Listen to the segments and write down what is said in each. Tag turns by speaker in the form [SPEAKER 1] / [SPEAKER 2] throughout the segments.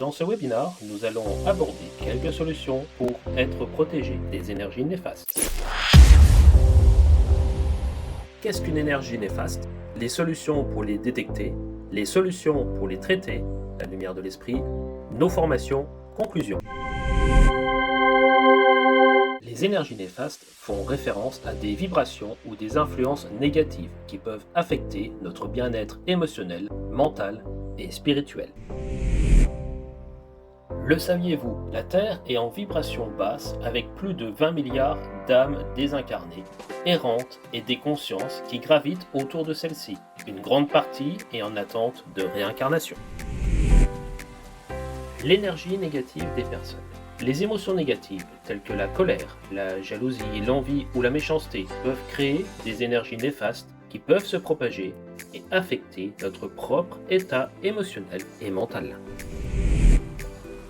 [SPEAKER 1] Dans ce webinaire, nous allons aborder quelques solutions pour être protégé des énergies néfastes. Qu'est-ce qu'une énergie néfaste? Les solutions pour les détecter, les solutions pour les traiter, la lumière de l'esprit, nos formations, conclusion. Les énergies néfastes font référence à des vibrations ou des influences négatives qui peuvent affecter notre bien-être émotionnel, mental et spirituel. Le saviez-vous? La Terre est en vibration basse avec plus de 20 milliards d'âmes désincarnées, errantes et des consciences qui gravitent autour de celle-ci. Une grande partie est en attente de réincarnation. L'énergie négative des personnes. Les émotions négatives, telles que la colère, la jalousie, l'envie ou la méchanceté, peuvent créer des énergies néfastes qui peuvent se propager et affecter notre propre état émotionnel et mental.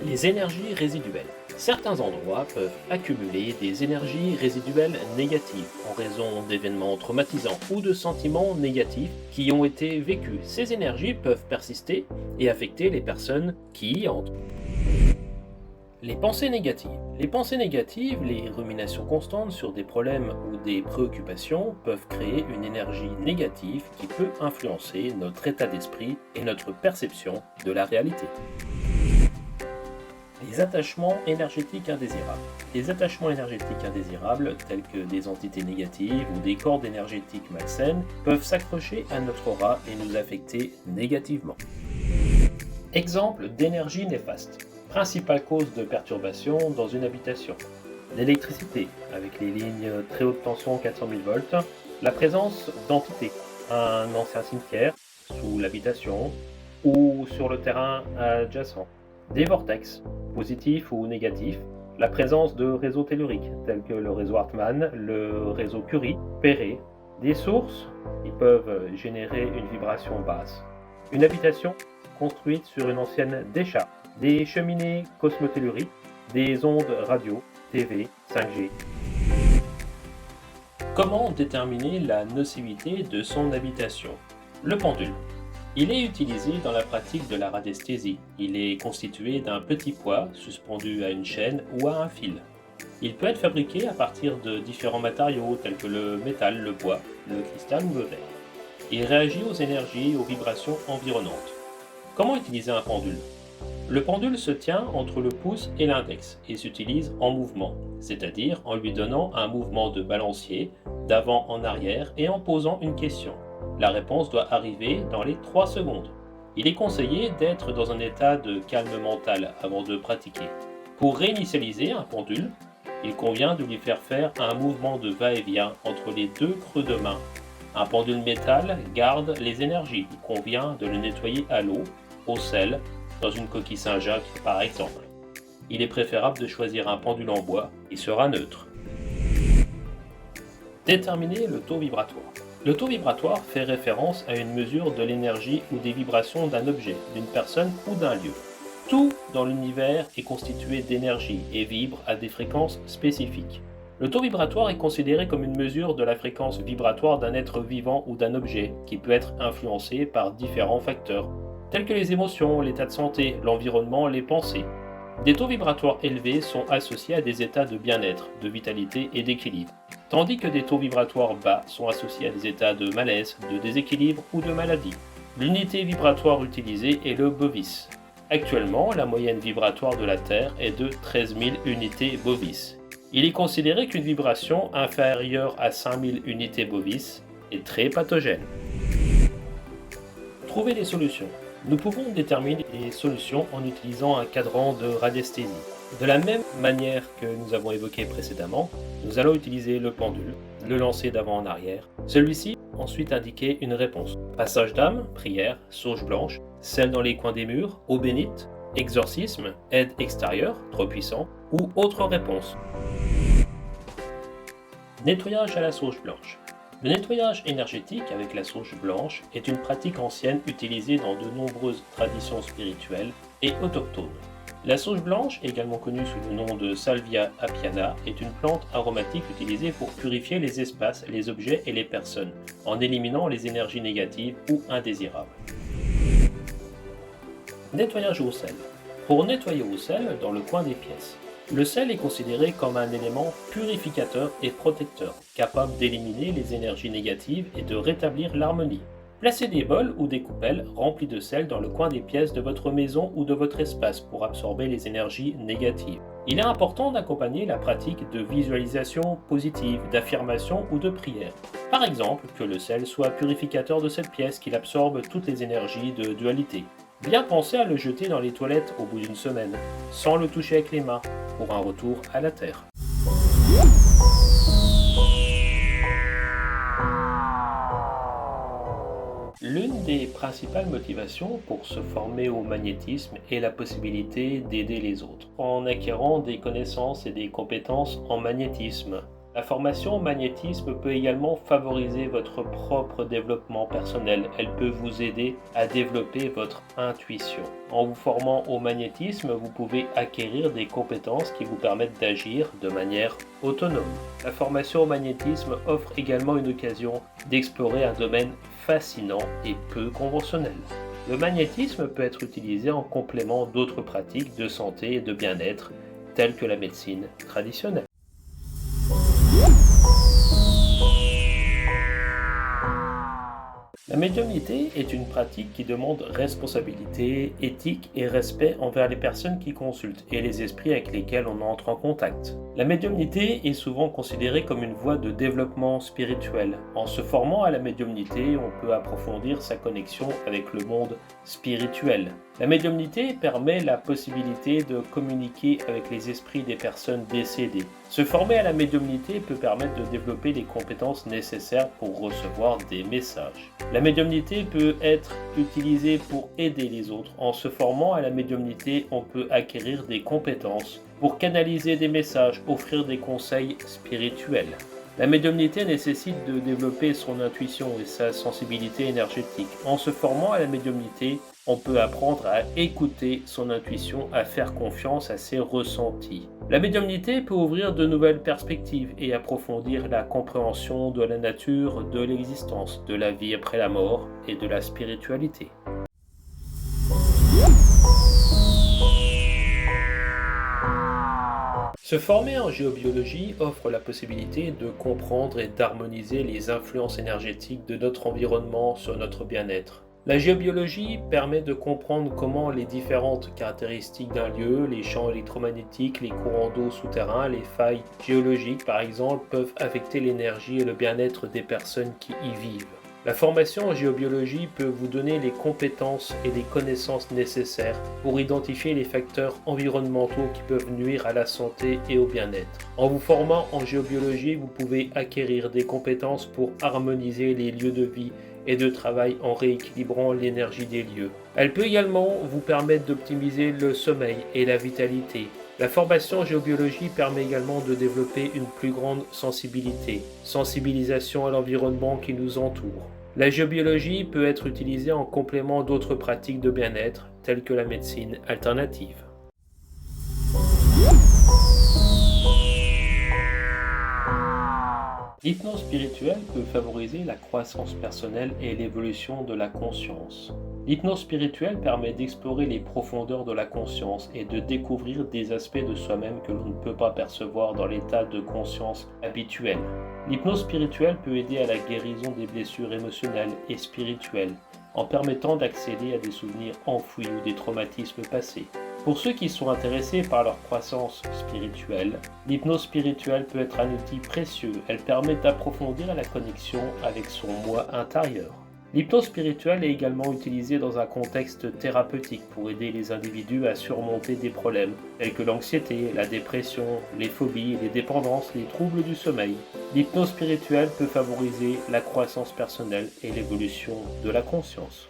[SPEAKER 1] Les énergies résiduelles. Certains endroits peuvent accumuler des énergies résiduelles négatives en raison d'événements traumatisants ou de sentiments négatifs qui ont été vécus. Ces énergies peuvent persister et affecter les personnes qui y entrent. Les pensées négatives. Les pensées négatives, les ruminations constantes sur des problèmes ou des préoccupations peuvent créer une énergie négative qui peut influencer notre état d'esprit et notre perception de la réalité. Les attachements énergétiques indésirables. Les attachements énergétiques indésirables, tels que des entités négatives ou des cordes énergétiques malsaines, peuvent s'accrocher à notre aura et nous affecter négativement. Exemple d'énergie néfaste. Principale cause de perturbation dans une habitation. L'électricité, avec les lignes très haute tension 400 000 volts. La présence d'entités. Un ancien cimetière, sous l'habitation ou sur le terrain adjacent. Des vortex, positifs ou négatifs, la présence de réseaux telluriques tels que le réseau Hartmann, le réseau Curie, Perret, des sources qui peuvent générer une vibration basse, une habitation construite sur une ancienne décharge, des cheminées cosmotelluriques, des ondes radio, TV, 5G. Comment déterminer la nocivité de son habitation? Le pendule. Il est utilisé dans la pratique de la radiesthésie. Il est constitué d'un petit poids suspendu à une chaîne ou à un fil. Il peut être fabriqué à partir de différents matériaux tels que le métal, le bois, le cristal ou le verre. Il réagit aux énergies et aux vibrations environnantes. Comment utiliser un pendule? Le pendule se tient entre le pouce et l'index et s'utilise en mouvement, c'est-à-dire en lui donnant un mouvement de balancier d'avant en arrière et en posant une question. La réponse doit arriver dans les 3 secondes. Il est conseillé d'être dans un état de calme mental avant de pratiquer. Pour réinitialiser un pendule, il convient de lui faire un mouvement de va-et-vient entre les deux creux de main. Un pendule métal garde les énergies. Il convient de le nettoyer à l'eau, au sel, dans une coquille Saint-Jacques par exemple. Il est préférable de choisir un pendule en bois qui sera neutre. Déterminer le taux vibratoire. Le taux vibratoire fait référence à une mesure de l'énergie ou des vibrations d'un objet, d'une personne ou d'un lieu. Tout dans l'univers est constitué d'énergie et vibre à des fréquences spécifiques. Le taux vibratoire est considéré comme une mesure de la fréquence vibratoire d'un être vivant ou d'un objet qui peut être influencé par différents facteurs, tels que les émotions, l'état de santé, l'environnement, les pensées. Des taux vibratoires élevés sont associés à des états de bien-être, de vitalité et d'équilibre, tandis que des taux vibratoires bas sont associés à des états de malaise, de déséquilibre ou de maladie. L'unité vibratoire utilisée est le bovis. Actuellement, la moyenne vibratoire de la Terre est de 13 000 unités bovis. Il est considéré qu'une vibration inférieure à 5 000 unités bovis est très pathogène. Trouver des solutions. Nous pouvons déterminer les solutions en utilisant un cadran de radiesthésie. De la même manière que nous avons évoqué précédemment, nous allons utiliser le pendule, le lancer d'avant en arrière. Celui-ci ensuite indiquer une réponse. Passage d'âme, prière, sauge blanche, celle dans les coins des murs, eau bénite, exorcisme, aide extérieure, trop puissant, ou autre réponse. Nettoyage à la sauge blanche. Le nettoyage énergétique avec la sauge blanche est une pratique ancienne utilisée dans de nombreuses traditions spirituelles et autochtones. La sauge blanche, également connue sous le nom de Salvia apiana, est une plante aromatique utilisée pour purifier les espaces, les objets et les personnes, en éliminant les énergies négatives ou indésirables. Nettoyage au sel. pour nettoyer au sel dans le coin des pièces. Le sel est considéré comme un élément purificateur et protecteur, capable d'éliminer les énergies négatives et de rétablir l'harmonie. Placez des bols ou des coupelles remplis de sel dans le coin des pièces de votre maison ou de votre espace pour absorber les énergies négatives. Il est important d'accompagner la pratique de visualisation positive, d'affirmation ou de prière. Par exemple, que le sel soit purificateur de cette pièce, qu'il absorbe toutes les énergies de dualité. Bien penser à le jeter dans les toilettes au bout d'une semaine, sans le toucher avec les mains, pour un retour à la terre. L'une des principales motivations pour se former au magnétisme est la possibilité d'aider les autres, en acquérant des connaissances et des compétences en magnétisme. La formation au magnétisme peut également favoriser votre propre développement personnel. Elle peut vous aider à développer votre intuition. En vous formant au magnétisme, vous pouvez acquérir des compétences qui vous permettent d'agir de manière autonome. La formation au magnétisme offre également une occasion d'explorer un domaine fascinant et peu conventionnel. Le magnétisme peut être utilisé en complément d'autres pratiques de santé et de bien-être, telles que la médecine traditionnelle. La médiumnité est une pratique qui demande responsabilité, éthique et respect envers les personnes qui consultent et les esprits avec lesquels on entre en contact. La médiumnité est souvent considérée comme une voie de développement spirituel. En se formant à la médiumnité, on peut approfondir sa connexion avec le monde spirituel. La médiumnité permet la possibilité de communiquer avec les esprits des personnes décédées. Se former à la médiumnité peut permettre de développer les compétences nécessaires pour recevoir des messages. La médiumnité peut être utilisée pour aider les autres. En se formant à la médiumnité, on peut acquérir des compétences pour canaliser des messages, offrir des conseils spirituels. La médiumnité nécessite de développer son intuition et sa sensibilité énergétique. En se formant à la médiumnité, on peut apprendre à écouter son intuition, à faire confiance à ses ressentis. La médiumnité peut ouvrir de nouvelles perspectives et approfondir la compréhension de la nature, de l'existence, de la vie après la mort et de la spiritualité. Se former en géobiologie offre la possibilité de comprendre et d'harmoniser les influences énergétiques de notre environnement sur notre bien-être. La géobiologie permet de comprendre comment les différentes caractéristiques d'un lieu, les champs électromagnétiques, les courants d'eau souterrains, les failles géologiques par exemple, peuvent affecter l'énergie et le bien-être des personnes qui y vivent. La formation en géobiologie peut vous donner les compétences et les connaissances nécessaires pour identifier les facteurs environnementaux qui peuvent nuire à la santé et au bien-être. En vous formant en géobiologie, vous pouvez acquérir des compétences pour harmoniser les lieux de vie et de travail en rééquilibrant l'énergie des lieux. Elle peut également vous permettre d'optimiser le sommeil et la vitalité. La formation en géobiologie permet également de développer une plus grande sensibilisation à l'environnement qui nous entoure. La géobiologie peut être utilisée en complément d'autres pratiques de bien-être, telles que la médecine alternative. L'hypnose spirituelle peut favoriser la croissance personnelle et l'évolution de la conscience. L'hypnose spirituelle permet d'explorer les profondeurs de la conscience et de découvrir des aspects de soi-même que l'on ne peut pas percevoir dans l'état de conscience habituel. L'hypnose spirituelle peut aider à la guérison des blessures émotionnelles et spirituelles, en permettant d'accéder à des souvenirs enfouis ou des traumatismes passés. Pour ceux qui sont intéressés par leur croissance spirituelle, l'hypnose spirituelle peut être un outil précieux. Elle permet d'approfondir la connexion avec son moi intérieur. L'hypnose spirituelle est également utilisée dans un contexte thérapeutique pour aider les individus à surmonter des problèmes tels que l'anxiété, la dépression, les phobies, les dépendances, les troubles du sommeil. L'hypnose spirituelle peut favoriser la croissance personnelle et l'évolution de la conscience.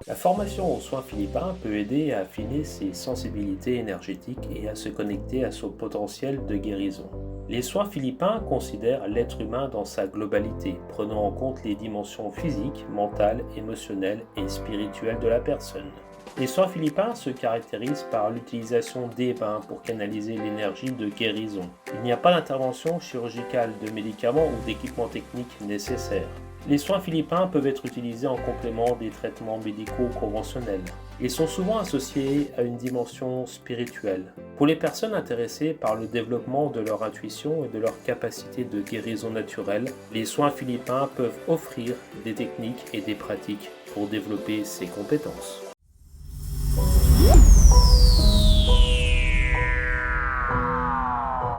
[SPEAKER 1] La formation aux soins philippins peut aider à affiner ses sensibilités énergétiques et à se connecter à son potentiel de guérison. Les soins philippins considèrent l'être humain dans sa globalité, prenant en compte les dimensions physiques, mentales, émotionnelles et spirituelles de la personne. Les soins philippins se caractérisent par l'utilisation des bains pour canaliser l'énergie de guérison. Il n'y a pas d'intervention chirurgicale, de médicaments ou d'équipements techniques nécessaires. Les soins philippins peuvent être utilisés en complément des traitements médicaux conventionnels. Ils sont souvent associés à une dimension spirituelle. Pour les personnes intéressées par le développement de leur intuition et de leur capacité de guérison naturelle, les soins philippins peuvent offrir des techniques et des pratiques pour développer ces compétences.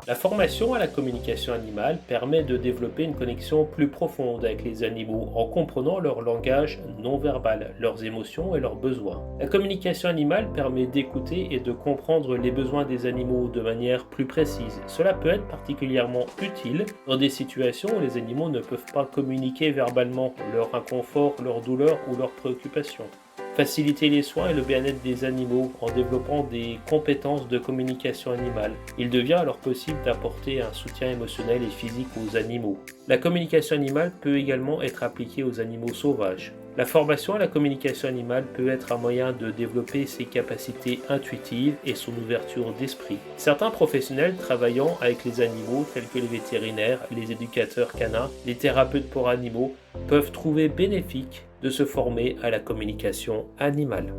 [SPEAKER 1] La formation à la communication animale permet de développer une connexion plus profonde avec les animaux en comprenant leur langage non verbal, leurs émotions et leurs besoins. La communication animale permet d'écouter et de comprendre les besoins des animaux de manière plus précise. Cela peut être particulièrement utile dans des situations où les animaux ne peuvent pas communiquer verbalement leur inconfort, leur douleur ou leurs préoccupations. Faciliter les soins et le bien-être des animaux en développant des compétences de communication animale. Il devient alors possible d'apporter un soutien émotionnel et physique aux animaux. La communication animale peut également être appliquée aux animaux sauvages. La formation à la communication animale peut être un moyen de développer ses capacités intuitives et son ouverture d'esprit. Certains professionnels travaillant avec les animaux, tels que les vétérinaires, les éducateurs canins, les thérapeutes pour animaux, peuvent trouver bénéfique de se former à la communication animale.